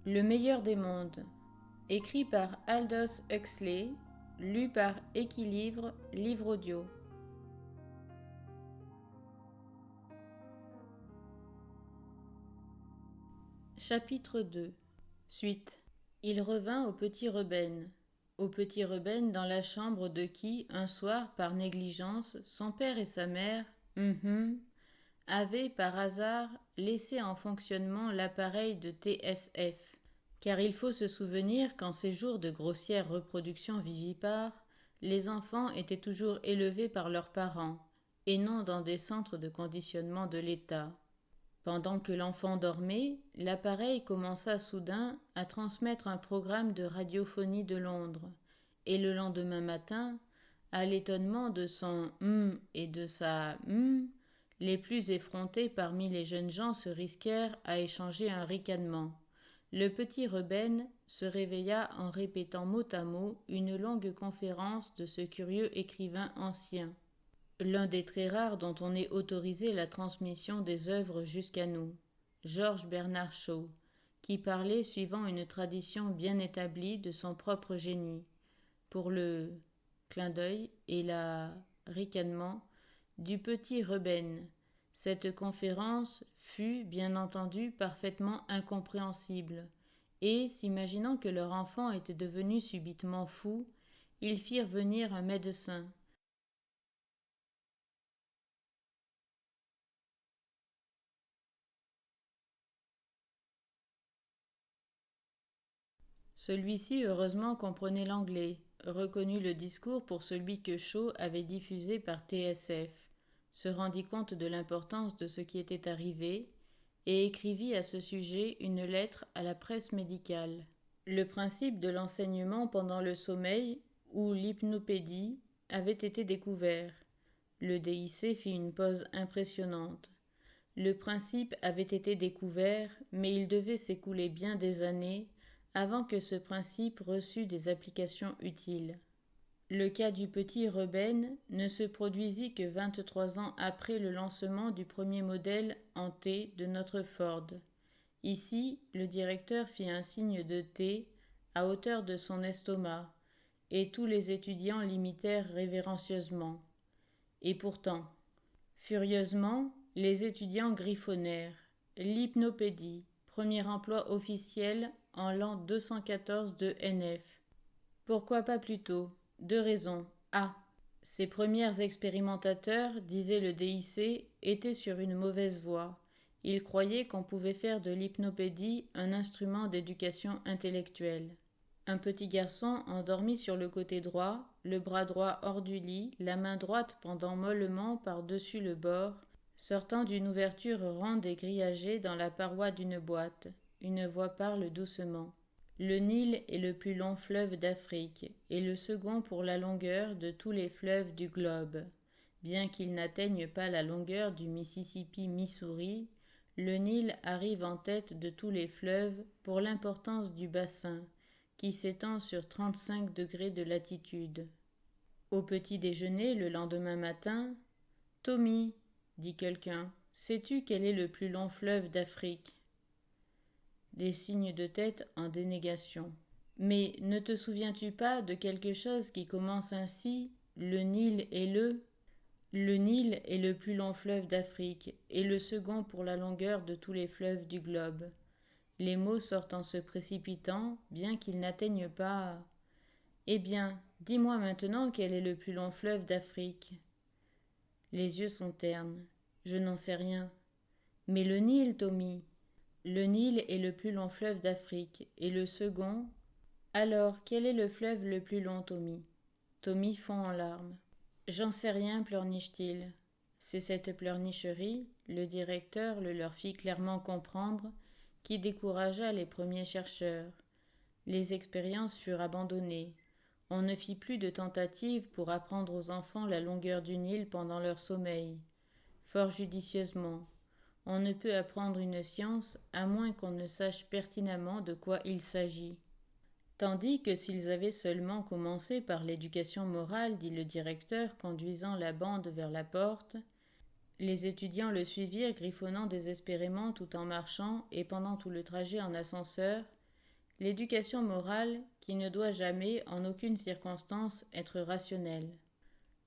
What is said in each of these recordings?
Le meilleur des mondes, écrit par Aldous Huxley, lu par Équilivre, livre audio. Chapitre 2. Suite. Il revint au petit Reuben. Au petit Reuben dans la chambre de qui, un soir, par négligence, son père et sa mère, avaient, par hasard, laissé en fonctionnement l'appareil de TSF. Car il faut se souvenir qu'en ces jours de grossière reproduction vivipare, les enfants étaient toujours élevés par leurs parents, et non dans des centres de conditionnement de l'État. Pendant que l'enfant dormait, l'appareil commença soudain à transmettre un programme de radiophonie de Londres, et le lendemain matin, à l'étonnement de son et de sa les plus effrontés parmi les jeunes gens se risquèrent à échanger un ricanement. Le petit Reuben se réveilla en répétant mot à mot une longue conférence de ce curieux écrivain ancien, l'un des très rares dont on ait autorisé la transmission des œuvres jusqu'à nous, George Bernard Shaw, qui parlait suivant une tradition bien établie de son propre génie, pour le clin d'œil et la ricanement du petit Reuben. Cette conférence fut, bien entendu, parfaitement incompréhensible, et, s'imaginant que leur enfant était devenu subitement fou, ils firent venir un médecin. Celui-ci heureusement comprenait l'anglais, reconnut le discours pour celui que Shaw avait diffusé par TSF, se rendit compte de l'importance de ce qui était arrivé, et écrivit à ce sujet une lettre à la presse médicale. Le principe de l'enseignement pendant le sommeil, ou l'hypnopédie, avait été découvert. Le DIC fit une pause impressionnante. Le principe avait été découvert, mais il devait s'écouler bien des années avant que ce principe reçût des applications utiles. Le cas du petit Reuben ne se produisit que 23 ans après le lancement du premier modèle en T de notre Ford. Ici, le directeur fit un signe de T à hauteur de son estomac, et tous les étudiants l'imitèrent révérencieusement. Et pourtant, furieusement, les étudiants griffonnèrent. L'hypnopédie, premier emploi officiel en l'an 214 de NF. Pourquoi pas plus tôt? Deux raisons. A. Ces premiers expérimentateurs, disait le DIC, étaient sur une mauvaise voie. Ils croyaient qu'on pouvait faire de l'hypnopédie un instrument d'éducation intellectuelle. Un petit garçon endormi sur le côté droit, le bras droit hors du lit, la main droite pendant mollement par-dessus le bord, sortant d'une ouverture ronde et grillagée dans la paroi d'une boîte. Une voix parle doucement. Le Nil est le plus long fleuve d'Afrique, et le second pour la longueur de tous les fleuves du globe. Bien qu'il n'atteigne pas la longueur du Mississippi-Missouri, le Nil arrive en tête de tous les fleuves pour l'importance du bassin, qui s'étend sur 35 degrés de latitude. Au petit déjeuner le lendemain matin, « Tommy, dit quelqu'un, sais-tu quel est le plus long fleuve d'Afrique » Des signes de tête en dénégation. « Mais ne te souviens-tu pas de quelque chose qui commence ainsi ? Le Nil est le… » Le Nil est le plus long fleuve d'Afrique, et le second pour la longueur de tous les fleuves du globe. Les mots sortent en se précipitant, bien qu'ils n'atteignent pas… Eh bien, dis-moi maintenant quel est le plus long fleuve d'Afrique. Les yeux sont ternes. Je n'en sais rien. Mais le Nil, Tommy. Le Nil est le plus long fleuve d'Afrique, et le second… Alors, quel est le fleuve le plus long, Tommy? Tommy fond en larmes. J'en sais rien, pleurniche-t-il. C'est cette pleurnicherie, le directeur le leur fit clairement comprendre, qui découragea les premiers chercheurs. Les expériences furent abandonnées. On ne fit plus de tentatives pour apprendre aux enfants la longueur du Nil pendant leur sommeil. Fort judicieusement, on ne peut apprendre une science à moins qu'on ne sache pertinemment de quoi il s'agit. Tandis que s'ils avaient seulement commencé par l'éducation morale, dit le directeur, conduisant la bande vers la porte, les étudiants le suivirent griffonnant désespérément tout en marchant et pendant tout le trajet en ascenseur, L'éducation morale qui ne doit jamais, en aucune circonstance, être rationnelle.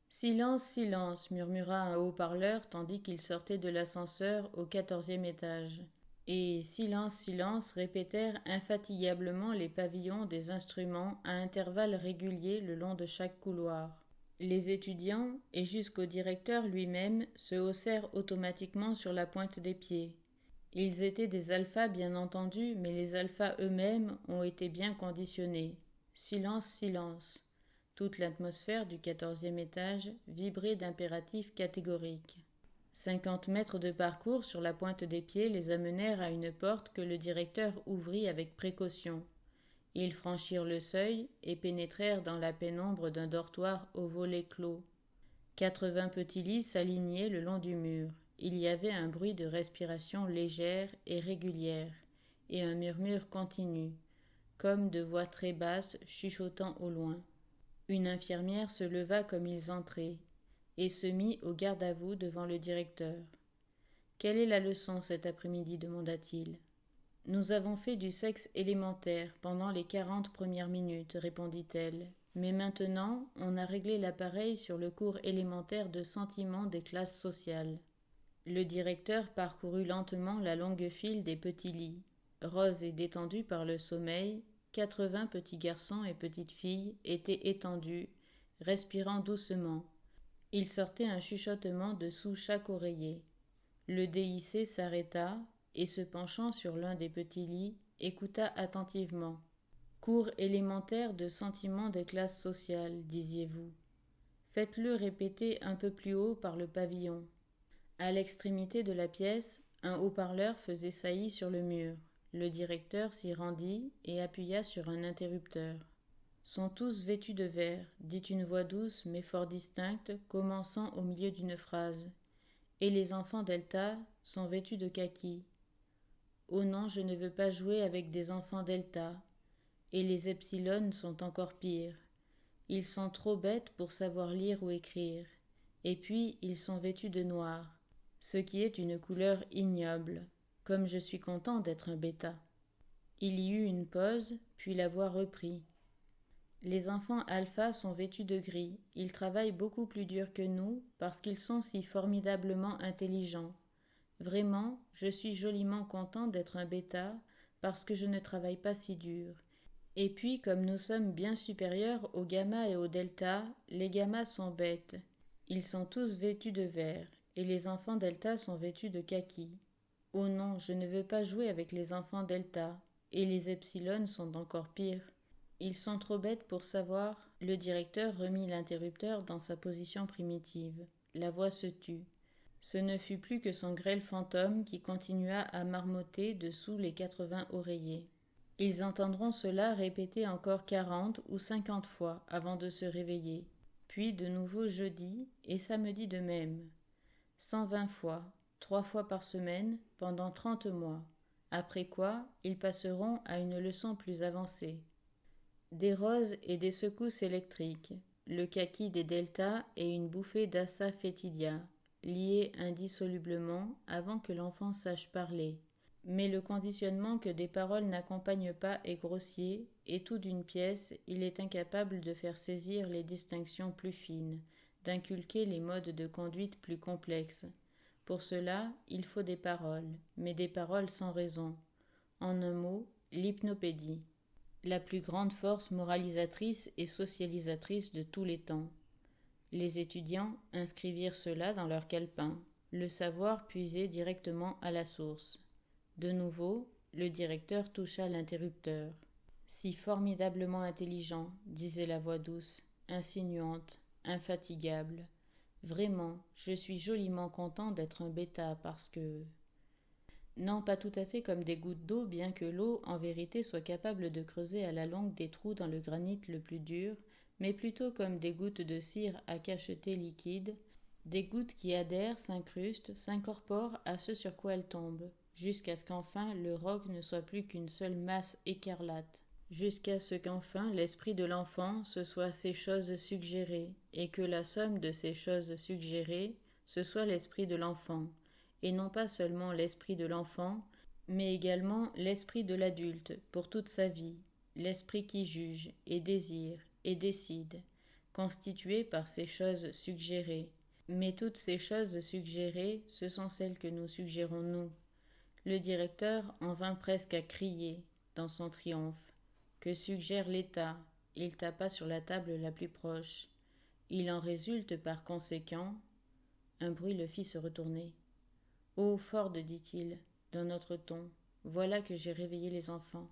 Silence, silence, murmura un haut-parleur tandis qu'il sortait de l'ascenseur au 14e étage. Et silence, silence, répétèrent infatigablement les pavillons des instruments à intervalles réguliers le long de chaque couloir. Les étudiants, et jusqu'au directeur lui-même, se haussèrent automatiquement sur la pointe des pieds. Ils étaient des alphas bien entendu, mais les alphas eux-mêmes ont été bien conditionnés. Silence, silence. Toute l'atmosphère du 14e étage vibrait d'impératifs catégoriques. 50 mètres de parcours sur la pointe des pieds les amenèrent à une porte que le directeur ouvrit avec précaution. Ils franchirent le seuil et pénétrèrent dans la pénombre d'un dortoir aux volets clos. 80 petits lits s'alignaient le long du mur. Il y avait un bruit de respiration légère et régulière, et un murmure continu, comme de voix très basses chuchotant au loin. Une infirmière se leva comme ils entraient, et se mit au garde-à-vous devant le directeur. « Quelle est la leçon cet après-midi » demanda-t-il. « Nous avons fait du sexe élémentaire pendant les 40 premières minutes, répondit-elle. Mais maintenant, on a réglé l'appareil sur le cours élémentaire de sentiments des classes sociales. » Le directeur parcourut lentement la longue file des petits lits. Roses et détendus par le sommeil, 80 petits garçons et petites filles étaient étendus, respirant doucement. Il sortait un chuchotement de sous chaque oreiller. Le DIC s'arrêta et, se penchant sur l'un des petits lits, écouta attentivement. « Cours élémentaire de sentiments des classes sociales, disiez-vous. Faites-le répéter un peu plus haut par le pavillon. » À l'extrémité de la pièce, un haut-parleur faisait saillie sur le mur. Le directeur s'y rendit et appuya sur un interrupteur. « Sont tous vêtus de vert, dit une voix douce mais fort distincte, commençant au milieu d'une phrase. Et les enfants delta sont vêtus de kaki. Oh non, je ne veux pas jouer avec des enfants delta. Et les epsilon sont encore pires. Ils sont trop bêtes pour savoir lire ou écrire. Et puis, ils sont vêtus de noir. Ce qui est une couleur ignoble, comme je suis content d'être un bêta. » Il y eut une pause, puis la voix reprit. « Les enfants alpha sont vêtus de gris, ils travaillent beaucoup plus dur que nous parce qu'ils sont si formidablement intelligents. Vraiment, je suis joliment content d'être un bêta parce que je ne travaille pas si dur. Et puis, comme nous sommes bien supérieurs aux gamma et aux delta, les gammas sont bêtes. Ils sont tous vêtus de vert. Et les enfants delta sont vêtus de kaki. Oh non, je ne veux pas jouer avec les enfants delta. Et les epsilon sont encore pires. Ils sont trop bêtes pour savoir. » Le directeur remit l'interrupteur dans sa position primitive. La voix se tut. Ce ne fut plus que son grêle fantôme qui continua à marmotter dessous les 80 oreillers. Ils entendront cela répéter encore 40 ou 50 fois avant de se réveiller. Puis de nouveau jeudi et samedi de même. 120 fois, 3 fois par semaine, pendant 30 mois, après quoi ils passeront à une leçon plus avancée. Des roses et des secousses électriques, le kaki des deltas et une bouffée d'assa fétidia, liés indissolublement avant que l'enfant sache parler. Mais le conditionnement que des paroles n'accompagnent pas est grossier, et tout d'une pièce, il est incapable de faire saisir les distinctions plus fines, d'inculquer les modes de conduite plus complexes. Pour cela, il faut des paroles, mais des paroles sans raison. En un mot, l'hypnopédie. La plus grande force moralisatrice et socialisatrice de tous les temps. Les étudiants inscrivirent cela dans leur calepin, le savoir puisé directement à la source. De nouveau, le directeur toucha l'interrupteur. « Si formidablement intelligent, » disait la voix douce, insinuante, infatigable. « Vraiment, je suis joliment content d'être un bêta parce que... » Non, pas tout à fait comme des gouttes d'eau, bien que l'eau, en vérité, soit capable de creuser à la longue des trous dans le granit le plus dur, mais plutôt comme des gouttes de cire à cacheter liquide, des gouttes qui adhèrent, s'incrustent, s'incorporent à ce sur quoi elles tombent, jusqu'à ce qu'enfin le roc ne soit plus qu'une seule masse écarlate, jusqu'à ce qu'enfin l'esprit de l'enfant ce soit ces choses suggérées, et que la somme de ces choses suggérées, ce soit l'esprit de l'enfant, et non pas seulement l'esprit de l'enfant, mais également l'esprit de l'adulte pour toute sa vie, l'esprit qui juge et désire et décide, constitué par ces choses suggérées. Mais toutes ces choses suggérées, ce sont celles que nous suggérons nous. Le directeur en vint presque à crier, dans son triomphe. Que suggère l'État? Il tapa sur la table la plus proche. Il en résulte par conséquent. Un bruit le fit se retourner. Oh, Ford, dit-il, d'un autre ton, voilà que j'ai réveillé les enfants.